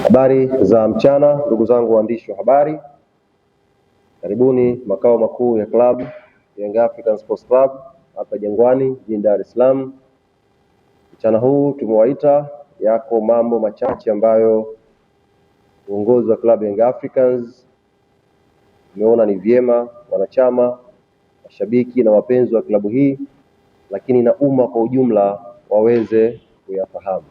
Habari za mchana ndugu zangu waandishi wa habari, karibuni makao makuu ya klabu Young African Sports Club hapa Jangwani jijini Dar es Salaam. Mchana huu tumewaita, yako mambo machache ambayo uongozi wa klabu Young Africans umeona ni vyema wanachama, mashabiki na wapenzi wa klabu hii, lakini na umma kwa ujumla waweze kuyafahamu.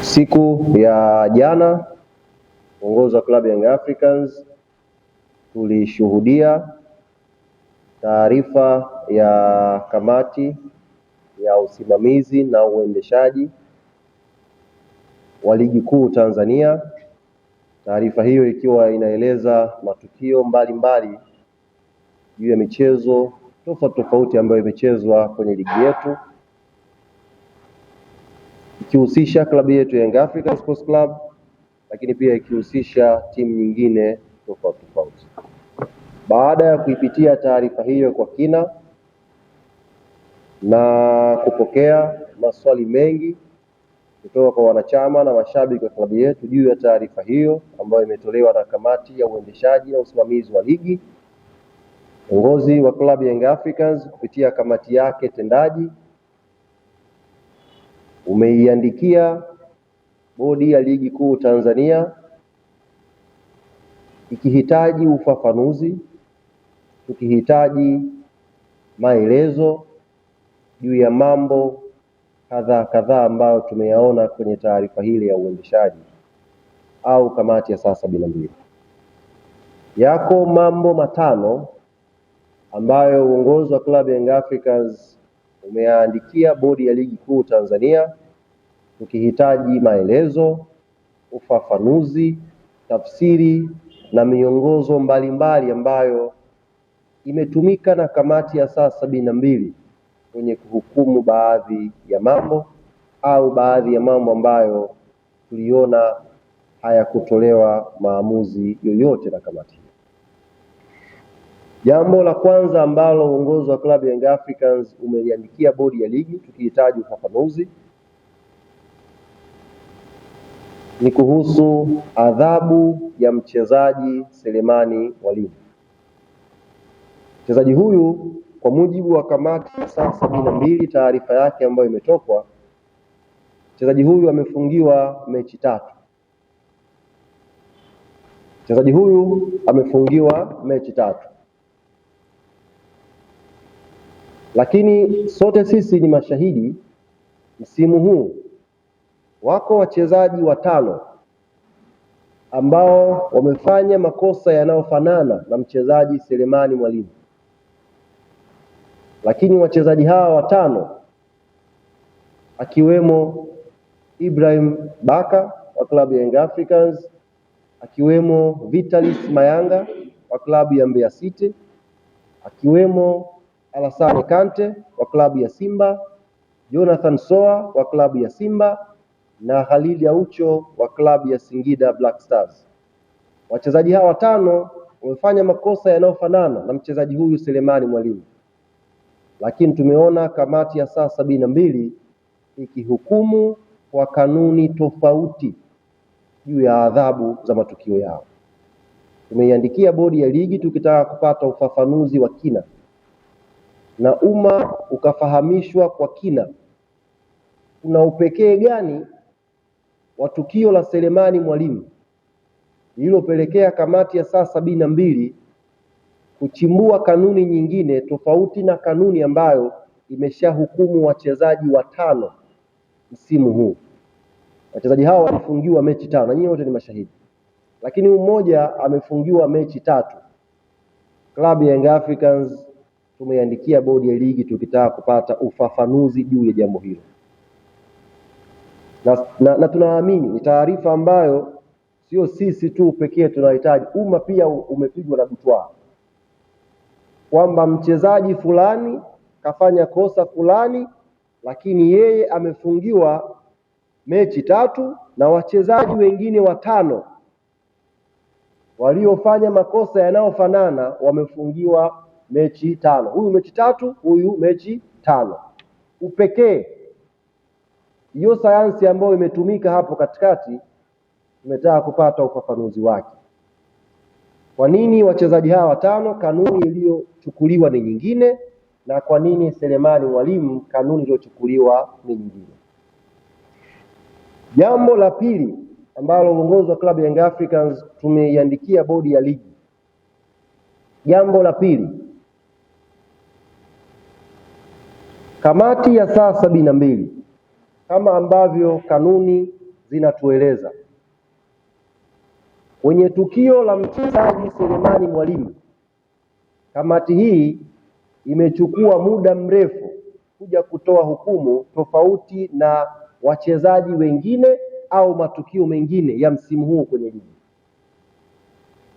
Siku ya jana uongozi wa klabu Young Africans tulishuhudia taarifa ya kamati ya usimamizi na uendeshaji wa ligi kuu Tanzania. Taarifa hiyo ikiwa inaeleza matukio mbalimbali juu ya michezo tofauti ambayo imechezwa kwenye ligi yetu, ikihusisha klabu yetu Young African Sports Club, lakini pia ikihusisha timu nyingine tofauti. Baada ya kuipitia taarifa hiyo kwa kina na kupokea maswali mengi kutoka kwa wanachama na mashabiki wa klabu yetu juu ya taarifa hiyo ambayo imetolewa na kamati ya uendeshaji na usimamizi wa ligi, uongozi wa klabu Young Africans kupitia kamati yake tendaji umeiandikia bodi ya ligi kuu Tanzania ikihitaji ufafanuzi, tukihitaji maelezo juu ya mambo kadhaa ambayo tumeyaona kwenye taarifa hile ya uendeshaji au kamati ya saa 72. Yako mambo matano ambayo uongozi wa klabu Young Africans umeandikia bodi ya ligi kuu Tanzania tukihitaji maelezo, ufafanuzi, tafsiri na miongozo mbalimbali ambayo imetumika na kamati ya saa 72 kwenye kuhukumu baadhi ya mambo au baadhi ya mambo ambayo tuliona hayakutolewa maamuzi yoyote na kamati. Jambo la kwanza ambalo uongozi wa klabu Young Africans umeiandikia bodi ya ligi tukihitaji ufafanuzi ni kuhusu adhabu ya mchezaji Selemani Mwalimu. Mchezaji huyu kwa mujibu wa kamati ya saa 72 taarifa yake ambayo imetokwa, mchezaji huyu amefungiwa mechi 3. Mchezaji huyu amefungiwa mechi 3. Lakini sote sisi ni mashahidi, msimu huu wako wachezaji 5 ambao wamefanya makosa yanayofanana na mchezaji Selemani Mwalimu. Lakini wachezaji hawa 5 akiwemo Ibrahim Baka wa klabu ya Young Africans, akiwemo Vitalis Mayanga wa klabu ya Mbeya City, akiwemo Alassane Kante wa klabu ya Simba, Jonathan Soa wa klabu ya Simba na Khalid Aucho wa klabu ya Singida Black Stars. Wachezaji hawa 5 wamefanya makosa yanayofanana na mchezaji huyu Selemani Mwalimu. Lakini tumeona kamati ya saa 72 ikihukumu kwa kanuni tofauti juu ya adhabu za matukio yao. Tumeiandikia bodi ya ligi tukitaka kupata ufafanuzi wa kina na umma ukafahamishwa kwa kina kuna upekee gani wa tukio la Selemani Mwalimu lililopelekea kamati ya saa 72 kuchimbua kanuni nyingine tofauti na kanuni ambayo imeshahukumu wachezaji 5 msimu huu. Wachezaji hao walifungiwa mechi 5 na nyinyi wote ni mashahidi. Lakini mmoja amefungiwa mechi 3. Klabu ya Young Africans tumeandikia bodi ya ligi tukitaka kupata ufafanuzi juu ya jambo hilo. Na tunaamini ni taarifa ambayo sio sisi tu pekee tunahitaji, umma pia umepigwa na butwaa kwamba mchezaji fulani kafanya kosa fulani, lakini yeye amefungiwa mechi 3 na wachezaji wengine 5 Waliofanya makosa yanayofanana wamefungiwa mechi 5. Huyu mechi 3, huyu mechi 5. Upekee hiyo sayansi ambayo imetumika hapo katikati tumetaka kupata ufafanuzi wake. Kwa nini wachezaji hawa 5 kanuni iliyochukuliwa ni nyingine, na kwa nini Selemani Mwalimu kanuni iliyochukuliwa ni nyingine? Jambo la pili ambalo uongozi wa klabu ya Young Africans tumeiandikia bodi ya ligi. Jambo la pili, kamati ya saa 72 kama ambavyo kanuni zinatueleza, kwenye tukio la mchezaji Selemani Mwalimu, kamati hii imechukua muda mrefu kuja kutoa hukumu tofauti na wachezaji wengine au matukio mengine ya msimu huu kwenye ligi.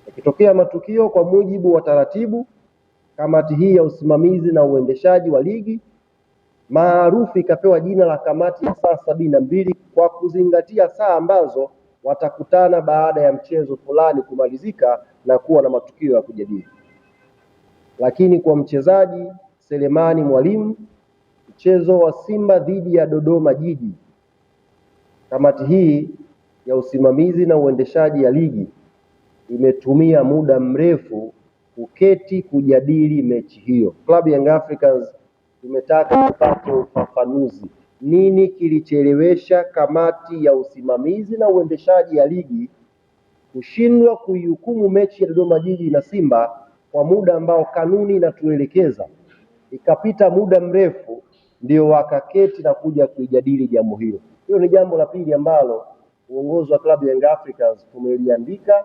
Ikitokea matukio kwa mujibu wa taratibu, kamati hii ya usimamizi na uendeshaji wa ligi maarufu ikapewa jina la kamati ya saa 72 kwa kuzingatia saa ambazo watakutana baada ya mchezo fulani kumalizika na kuwa na matukio ya kujadili. Lakini kwa mchezaji Selemani Mwalimu, mchezo wa Simba dhidi ya Dodoma Jiji, kamati hii ya usimamizi na uendeshaji ya ligi imetumia muda mrefu kuketi kujadili mechi hiyo. Klabu ya Young Africans tumetaka kupata ufafanuzi, nini kilichelewesha kamati ya usimamizi na uendeshaji ya ligi kushindwa kuihukumu mechi ya Dodoma Jiji na Simba kwa muda ambao kanuni inatuelekeza. Ikapita muda mrefu ndio wakaketi na kuja kuijadili jambo hilo. Hiyo ni jambo la pili ambalo uongozi wa klabu ya Young Africans tumeliandika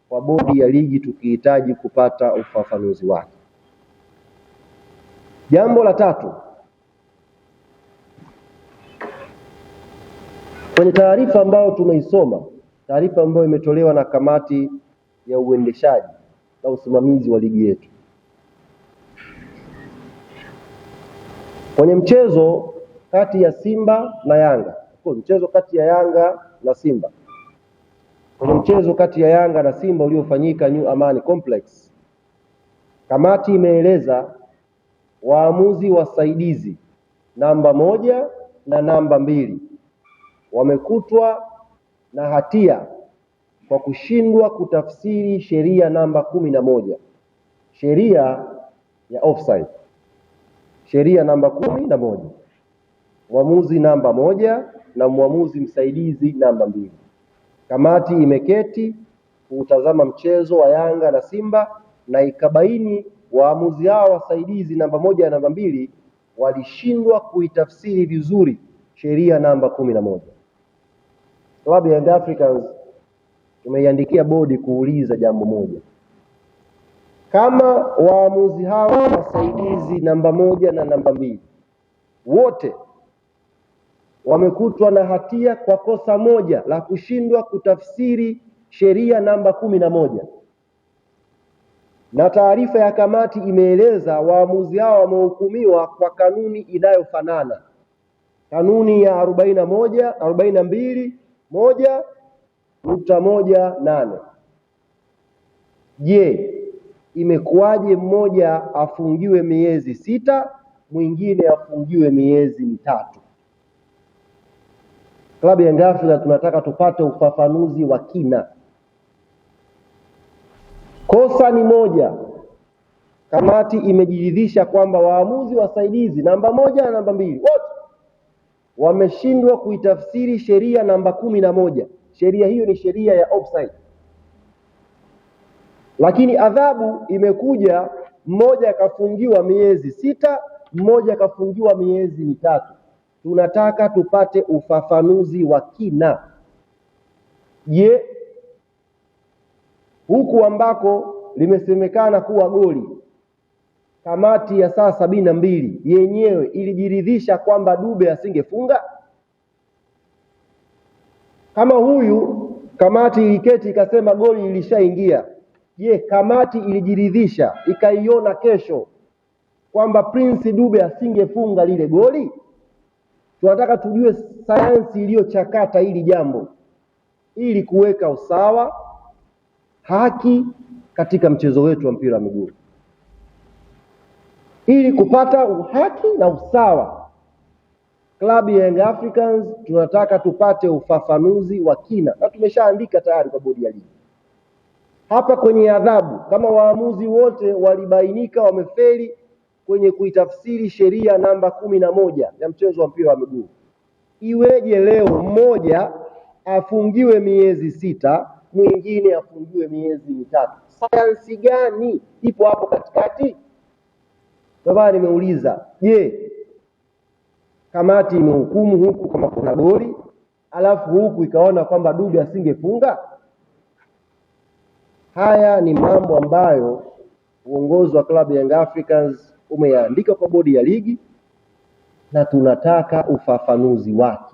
kwa bodi ya ligi tukihitaji kupata ufafanuzi wake. Jambo la tatu, kwenye taarifa ambayo tumeisoma, taarifa ambayo imetolewa na kamati ya uendeshaji na usimamizi wa ligi yetu, kwenye mchezo kati ya Simba na Yanga, mchezo kati ya Yanga na Simba, kwenye mchezo kati ya Yanga na Simba uliofanyika New Amani Complex, kamati imeeleza waamuzi wasaidizi namba 1 na namba 2 wamekutwa na hatia kwa kushindwa kutafsiri sheria namba 11, sheria ya offside. Sheria namba 11, mwamuzi namba 1 na mwamuzi msaidizi namba 2. Kamati imeketi kutazama mchezo wa Yanga na Simba na ikabaini waamuzi hao wasaidizi namba 1 na namba 2 walishindwa kuitafsiri vizuri sheria namba 11. Klabu ya Young Africans tumeiandikia bodi kuuliza jambo moja. Kama waamuzi hao wasaidizi namba 1 na namba 2 wote wamekutwa na hatia kwa kosa moja la kushindwa kutafsiri sheria namba 11, na taarifa ya kamati imeeleza waamuzi hao wamehukumiwa kwa kanuni inayofanana, kanuni ya 42.1.18. Je, imekuwaje mmoja afungiwe miezi 6, mwingine afungiwe miezi 3? Klabu ya Young Africans tunataka tupate ufafanuzi wa kina. Kosa ni moja. Kamati imejiridhisha kwamba waamuzi wasaidizi namba 1 na namba 2 wote wameshindwa kuitafsiri sheria namba 11. Sheria hiyo ni sheria ya offside. Lakini adhabu imekuja, mmoja akafungiwa miezi 6, mmoja akafungiwa miezi 3. Tunataka tupate ufafanuzi wa kina. Je, huku ambako limesemekana kuwa goli, kamati ya saa 72 yenyewe ilijiridhisha kwamba Dube asingefunga? Kama huyu kamati iliketi ikasema goli ilishaingia, je, kamati ilijiridhisha ikaiona kesho kwamba Prince Dube asingefunga lile goli? Tunataka tujue sayansi iliyochakata hili jambo ili kuweka usawa, haki katika mchezo wetu wa mpira wa miguu. Ili kupata uhaki na usawa, klabu ya Young Africans tunataka tupate ufafanuzi wa kina, na tumeshaandika tayari kwa bodi ya ligi. Hapa kwenye adhabu, kama waamuzi wote walibainika wamefeli kwenye kuitafsiri sheria namba 11 ya mchezo wa mpira wa miguu, iweje leo mmoja afungiwe miezi 6, mwingine afungiwe miezi 3? Sayansi gani ipo hapo katikati? Baba, nimeuliza, je, kamati imehukumu huku kama kuna goli, alafu huku ikaona kwamba Dube asingefunga? Haya ni mambo ambayo uongozi wa klabu ya Young Africans umeyaandika kwa bodi ya ligi, na tunataka ufafanuzi wake.